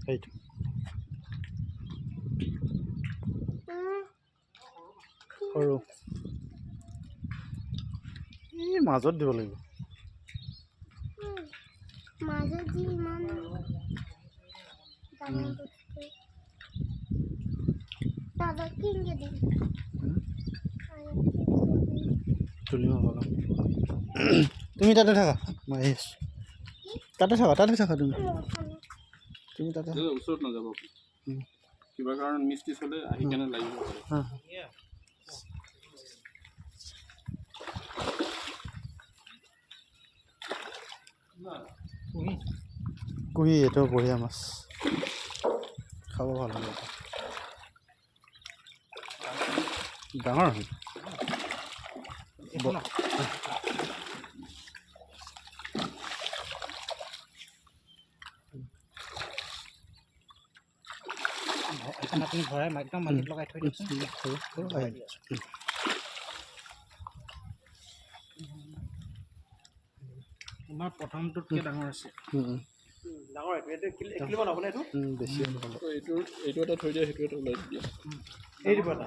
সেইটো সৰু এই মাজত দিব লাগিব মাজত দি ইমান দাদা কিনকে দিম তুলিব পাৰা তুমি তাতে থাকা মই আহি আছোঁ তাতে থাকা তুমি তাতে ওচৰত নাযাব কিবা কাৰণ মিষ্টিচ হ'লে আহি কেনে লাগিব কুহি এইটো বঢ়িয়া মাছ খাব ভাল লাগে ডাঙৰ হয় আপুনি ভৰাই একদম মাটিত লগাই থৈ দিছে তোমাৰ প্ৰথমটোতকৈ ডাঙৰ আছে ডাঙৰ এইটো বেছি এইটো এটা থৈ দিয়া সেইটো এটা ওলাই দিয়া এই দিব এটা